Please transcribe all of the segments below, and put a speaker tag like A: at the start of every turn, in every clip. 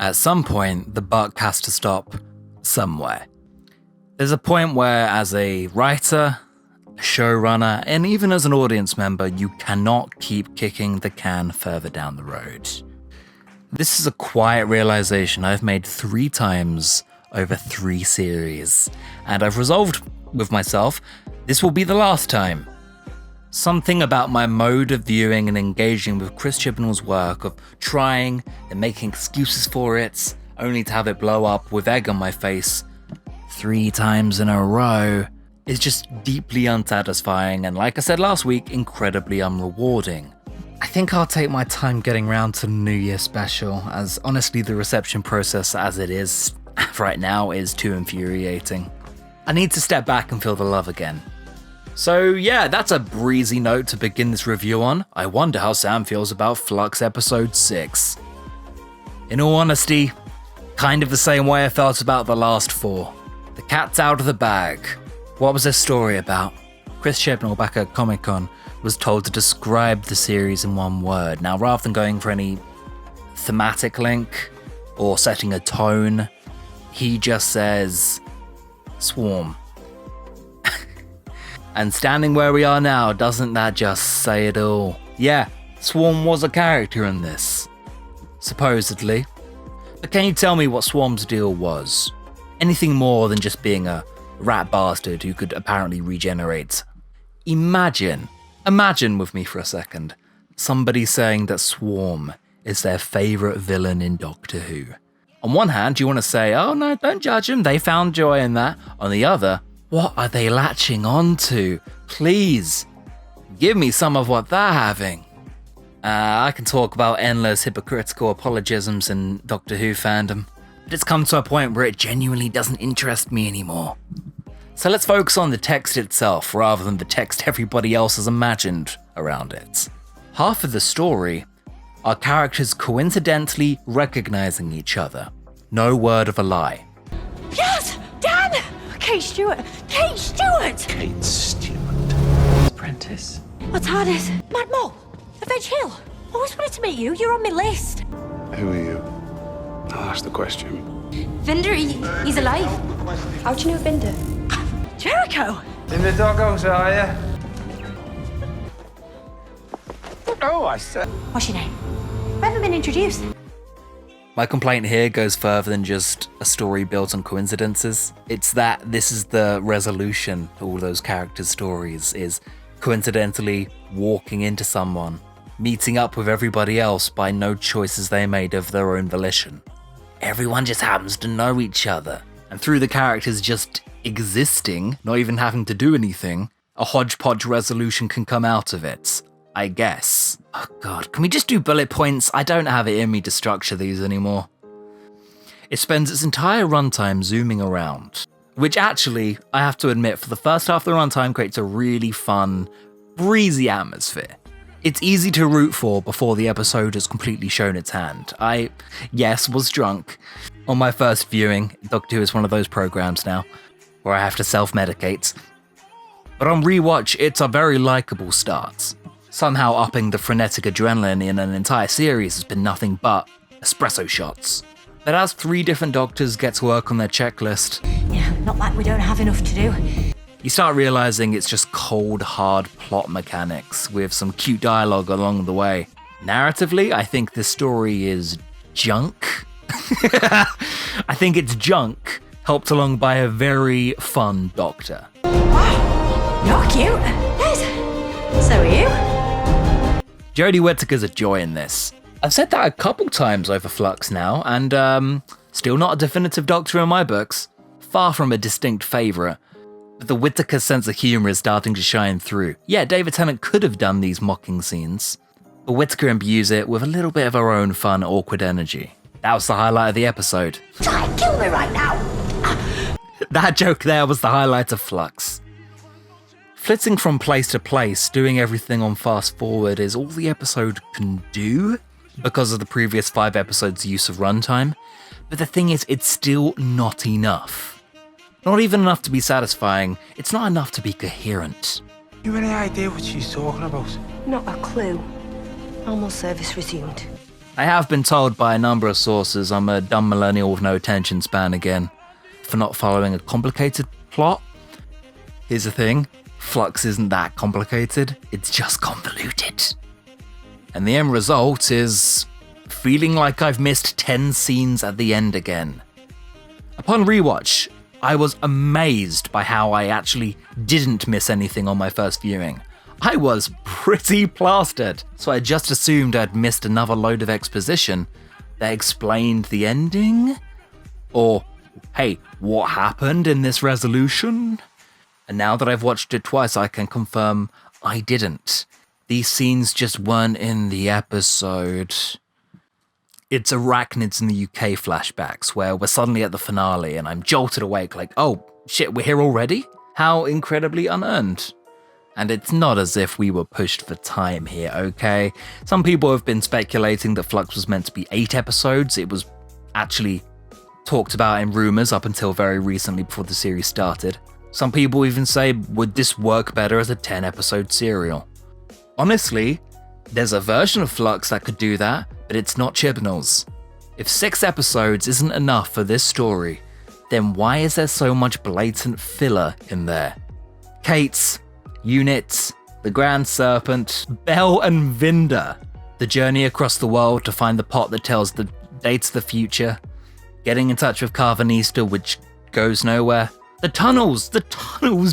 A: At some point, the buck has to stop somewhere. There's a point where, as a writer, a showrunner, and even as an audience member, you cannot keep kicking the can further down the road. This is a quiet realization I've made 3 times over 3 series, and I've resolved with myself, this will be the last time. Something about my mode of viewing and engaging with Chris Chibnall's work, of trying and making excuses for it, only to have it blow up with egg on my face 3 times in a row, is just deeply unsatisfying and, like I said last week, incredibly unrewarding. I think I'll take my time getting round to the New Year special, as honestly the reception process as it is right now is too infuriating. I need to step back and feel the love again. So yeah, that's a breezy note to begin this review on. I wonder how Sam feels about FLUX episode 6. In all honesty, kind of the same way I felt about the last 4. The cat's out of the bag. What was this story about? Chris Chibnall back at Comic-Con was told to describe the series in one word. Now, rather than going for any thematic link or setting a tone, he just says, swarm. And standing where we are now, doesn't that just say it all? Yeah, Swarm was a character in this. Supposedly. But can you tell me what Swarm's deal was? Anything more than just being a rat bastard who could apparently regenerate. Imagine with me for a second, somebody saying that Swarm is their favourite villain in Doctor Who. On one hand, you want to say, oh no, don't judge them, they found joy in that. On the other, what are they latching on to? Please, give me some of what they're having. I can talk about endless hypocritical apologisms in Doctor Who fandom, but it's come to a point where it genuinely doesn't interest me anymore. So let's focus on the text itself rather than the text everybody else has imagined around it. Half of the story are characters coincidentally recognizing each other. No word of a lie.
B: Yes! Dan! Kate Stewart! Kate Stewart!
C: Kate Stewart. Apprentice.
B: What's hardest? Mad Mole. The Veg Hill. Always wanted to meet you. You're on my list.
D: Who are you? I'll ask the question.
B: Vinder, he's alive. How do you know Vinder? Jericho!
E: In the doghouse, are you? Oh, I said.
B: What's your name? We haven't been introduced.
A: My complaint here goes further than just a story built on coincidences. It's that this is the resolution to all those characters' stories, is coincidentally walking into someone, meeting up with everybody else by no choices they made of their own volition. Everyone just happens to know each other, and through the characters just existing, not even having to do anything, a hodgepodge resolution can come out of it. I guess. Oh god, can we just do bullet points? I don't have it in me to structure these anymore. It spends its entire runtime zooming around, which actually, I have to admit, for the first half of the runtime creates a really fun, breezy atmosphere. It's easy to root for before the episode has completely shown its hand. I, yes, was drunk. On my first viewing, Doctor Who is one of those programs now, where I have to self-medicate. But on rewatch, it's a very likeable start. Somehow upping the frenetic adrenaline in an entire series has been nothing but espresso shots. But as 3 different doctors get to work on their checklist,
B: Yeah, not like we don't have enough to do.
A: you start realizing it's just cold, hard plot mechanics with some cute dialogue along the way. Narratively, I think this story is junk. I think it's junk, helped along by a very fun doctor.
B: Wow, you're cute. Yes, so are you.
A: Jodie Whittaker's a joy in this. I've said that a couple times over FLUX now, and still not a definitive doctor in my books. Far from a distinct favourite. But the Whittaker sense of humour is starting to shine through. Yeah, David Tennant could have done these mocking scenes, but Whittaker imbues it with a little bit of her own fun, awkward energy. That was the highlight of the episode.
B: Try and kill me right now.
A: That joke there was the highlight of FLUX. Flitting from place to place, doing everything on fast forward is all the episode can do because of the previous 5 episodes' use of runtime, but the thing is, it's still not enough. Not even enough to be satisfying, it's not enough to be coherent.
E: You any idea what she's talking about?
B: Not a clue. Normal service resumed.
A: I have been told by a number of sources I'm a dumb millennial with no attention span again, for not following a complicated plot. Here's the thing, FLUX isn't that complicated, it's just convoluted. And the end result is feeling like I've missed 10 scenes at the end again. Upon rewatch, I was amazed by how I actually didn't miss anything on my first viewing. I was pretty plastered, so I just assumed I'd missed another load of exposition that explained the ending? Or, hey, what happened in this resolution? And now that I've watched it twice, I can confirm I didn't. These scenes just weren't in the episode. It's Arachnids in the UK flashbacks, where we're suddenly at the finale and I'm jolted awake like, oh shit, we're here already? How incredibly unearned. And it's not as if we were pushed for time here, okay? Some people have been speculating that FLUX was meant to be 8 episodes. It was actually talked about in rumours up until very recently before the series started. Some people even say, would this work better as a 10-episode serial? Honestly, there's a version of FLUX that could do that, but it's not Chibnall's. If 6 episodes isn't enough for this story, then why is there so much blatant filler in there? Kate's, Units, the Grand Serpent, Belle and Vinda, the journey across the world to find the pot that tells the dates of the future, getting in touch with Carvanista, which goes nowhere. The tunnels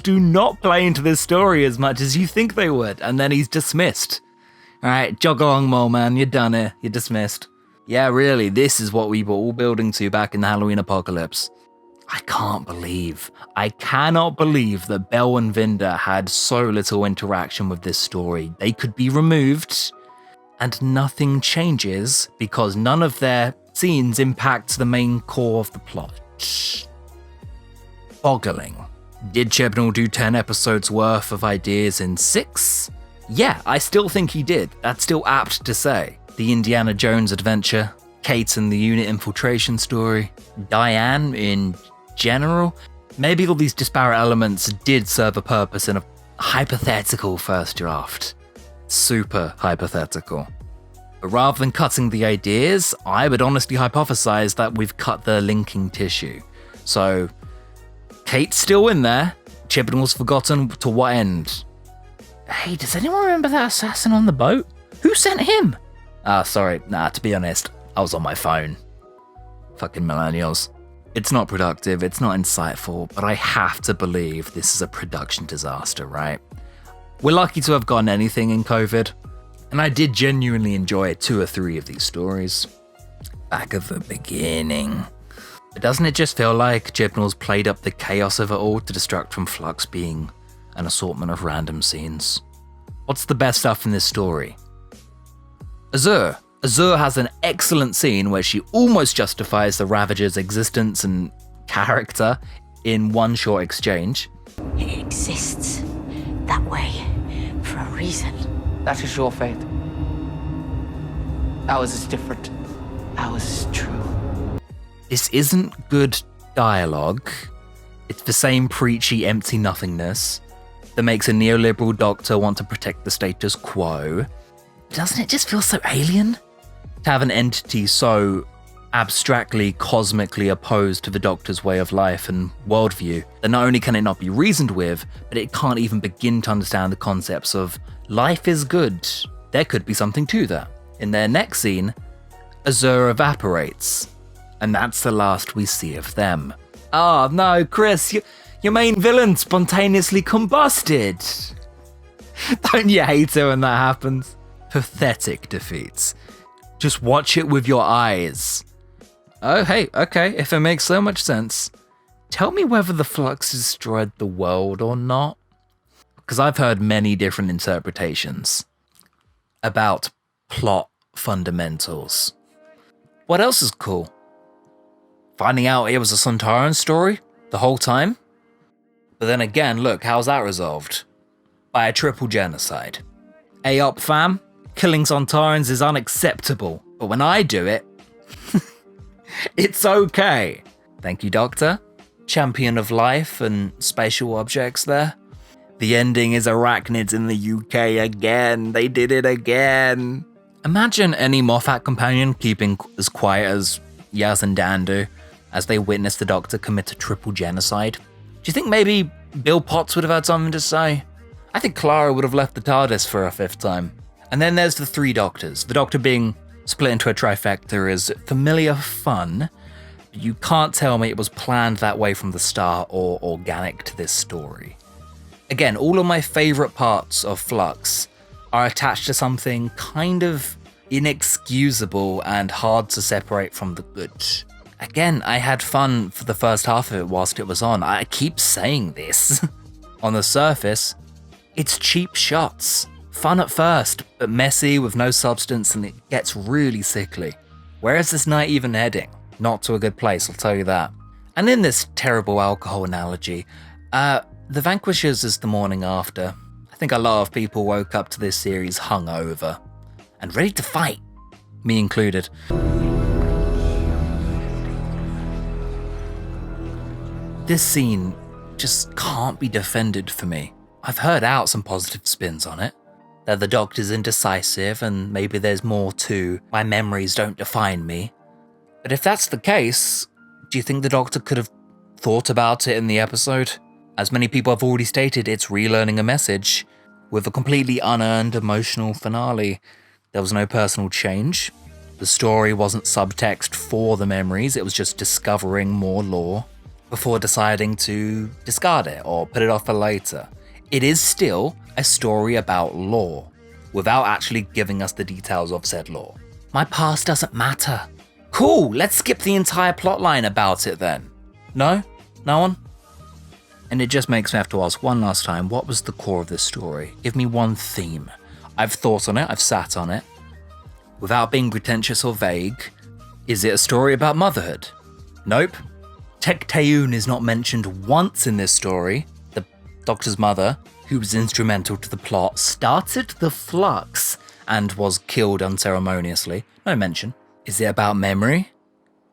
A: do not play into this story as much as you think they would, and then he's dismissed. Alright, jog along, mole man, you're done here, you're dismissed. Yeah, really, this is what we were all building to back in the Halloween apocalypse. I cannot believe that Belle and Vinda had so little interaction with this story. They could be removed, and nothing changes because none of their scenes impact the main core of the plot. Boggling. Did Chibnall do 10 episodes worth of ideas in 6? Yeah, I still think he did. That's still apt to say. The Indiana Jones adventure, Kate and the unit infiltration story, Diane in general. Maybe all these disparate elements did serve a purpose in a hypothetical first draft. Super hypothetical. But rather than cutting the ideas, I would honestly hypothesize that we've cut the linking tissue. So, Kate's still in there, Chibnall's forgotten to what end. Hey, does anyone remember that assassin on the boat? Who sent him? Sorry, to be honest, I was on my phone. Fucking millennials. It's not productive, it's not insightful, but I have to believe this is a production disaster, right? We're lucky to have gotten anything in COVID, and I did genuinely enjoy 2 or 3 of these stories. Back at the beginning. But doesn't it just feel like Chibnall's played up the chaos of it all to distract from FLUX being an assortment of random scenes? What's the best stuff in this story? Azure. Azure has an excellent scene where she almost justifies the Ravager's existence and character in one short exchange.
F: It exists that way for a reason.
C: That is your fate. Ours is different. Ours is true.
A: This isn't good dialogue. It's the same preachy empty nothingness that makes a neoliberal doctor want to protect the status quo. Doesn't it just feel so alien? To have an entity so abstractly, cosmically opposed to the Doctor's way of life and worldview that not only can it not be reasoned with, but it can't even begin to understand the concepts of life is good. There could be something to that. In their next scene, Azure evaporates, and that's the last we see of them. Oh no, Chris, your main villain spontaneously combusted. Don't you hate it when that happens? Pathetic defeats. Just watch it with your eyes. Oh, hey, okay, if it makes so much sense, tell me whether the FLUX destroyed the world or not. Because I've heard many different interpretations about plot fundamentals. What else is cool? Finding out it was a Sontaran story the whole time? But then again, look, how's that resolved? By a triple genocide. Up fam? Killing Sontarans is unacceptable, but when I do it, it's okay. Thank you, Doctor. Champion of life and spatial objects there. The ending is Arachnids in the UK again. They did it again. Imagine any Moffat companion keeping as quiet as Yaz and Dan do as they witness the Doctor commit a triple genocide. Do you think maybe Bill Potts would have had something to say? I think Clara would have left the TARDIS for a 5th time. And then there's the 3 Doctors. The Doctor being split into a trifecta is familiar fun, but you can't tell me it was planned that way from the start or organic to this story. Again, all of my favourite parts of Flux are attached to something kind of inexcusable and hard to separate from the good. Again, I had fun for the first half of it whilst it was on. I keep saying this. On the surface, it's cheap shots. Fun at first, but messy with no substance, and it gets really sickly. Where is this night even heading? Not to a good place, I'll tell you that. And in this terrible alcohol analogy, the Vanquishers is the morning after. I think a lot of people woke up to this series hungover and ready to fight, me included. This scene just can't be defended for me. I've heard out some positive spins on it, that the Doctor's indecisive and maybe there's more to my memories don't define me. But if that's the case, do you think the Doctor could have thought about it in the episode? As many people have already stated, it's relearning a message with a completely unearned emotional finale. There was no personal change. The story wasn't subtext for the memories, it was just discovering more lore before deciding to discard it or put it off for later. It is still a story about lore, without actually giving us the details of said lore. My past doesn't matter. Cool, let's skip the entire plotline about it then. No? No one? And it just makes me have to ask one last time, what was the core of this story? Give me one theme. I've thought on it, I've sat on it. Without being pretentious or vague, is it a story about motherhood? Nope. Tecteun is not mentioned once in this story. The Doctor's mother, who was instrumental to the plot, started the Flux and was killed unceremoniously. No mention. Is it about memory?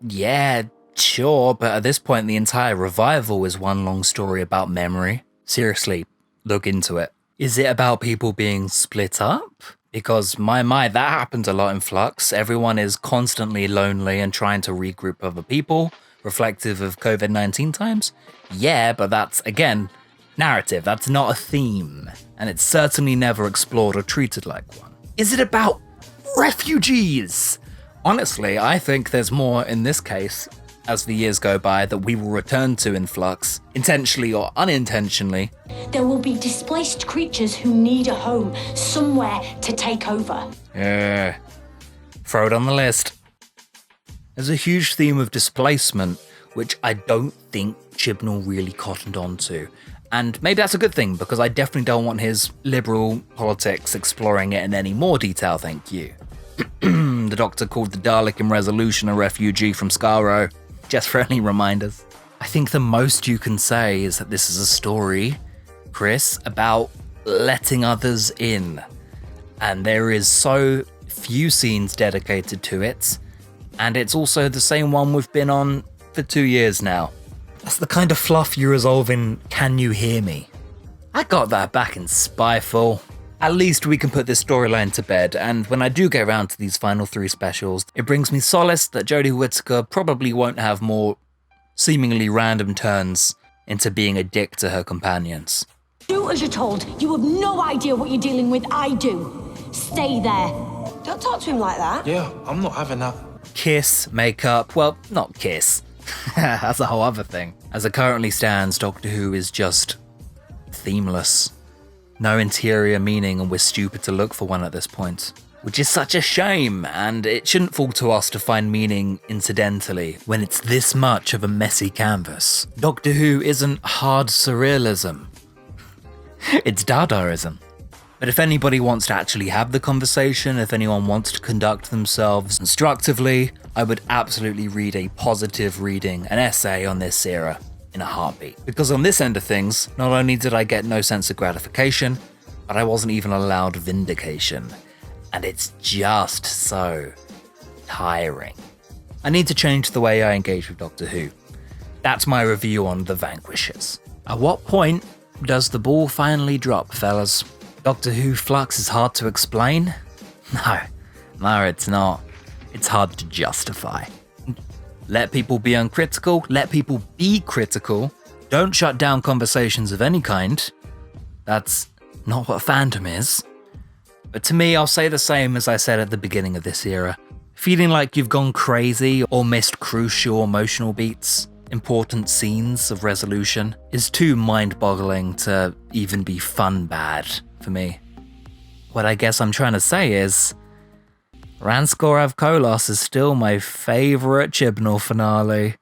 A: Yeah, sure, but at this point the entire revival is one long story about memory. Seriously, look into it. Is it about people being split up? Because my, that happens a lot in Flux. Everyone is constantly lonely and trying to regroup other people, reflective of COVID-19 times. Yeah, but that's, again, narrative. That's not a theme. And it's certainly never explored or treated like one. Is it about refugees? Honestly, I think there's more in this case as the years go by that we will return to in Flux, intentionally or unintentionally.
F: There will be displaced creatures who need a home, somewhere to take over.
A: Yeah, throw it on the list. There's a huge theme of displacement, which I don't think Chibnall really cottoned onto. And maybe that's a good thing, because I definitely don't want his liberal politics exploring it in any more detail, thank you. The Doctor called the Dalek in Resolution a refugee from Skaro. Just for any reminders. I think the most you can say is that this is a story, Chris, about letting others in. And there is so few scenes dedicated to it. And it's also the same one we've been on for 2 years now. That's the kind of fluff you resolve in Can You Hear Me? I got that back in Spyfall. At least we can put this storyline to bed, and when I do get around to these final 3 specials, it brings me solace that Jodie Whittaker probably won't have more seemingly random turns into being a dick to her companions.
F: Do as you're told. You have no idea what you're dealing with. I do. Stay there.
B: Don't talk to him like that.
E: Yeah, I'm not having that.
A: Kiss, makeup, well, not kiss. That's a whole other thing. As it currently stands, Doctor Who is just themeless. No interior meaning, and we're stupid to look for one at this point. Which is such a shame, and it shouldn't fall to us to find meaning incidentally when it's this much of a messy canvas. Doctor Who isn't hard surrealism. It's Dadaism. But if anybody wants to actually have the conversation, if anyone wants to conduct themselves constructively, I would absolutely read a positive reading, an essay on this era, in a heartbeat. Because on this end of things, not only did I get no sense of gratification, but I wasn't even allowed vindication. And it's just so tiring. I need to change the way I engage with Doctor Who. That's my review on The Vanquishers. At what point does the ball finally drop, fellas? Doctor Who Flux is hard to explain? No, No, it's not. It's hard to justify. Let people be uncritical, let people be critical. Don't shut down conversations of any kind. That's not what fandom is. But to me, I'll say the same as I said at the beginning of this era. Feeling like you've gone crazy or missed crucial emotional beats, important scenes of resolution, is too mind-boggling to even be fun bad for me. What I guess I'm trying to say is, Ranskorav Kolos is still my favourite Chibnall finale.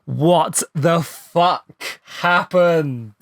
A: What the fuck happened?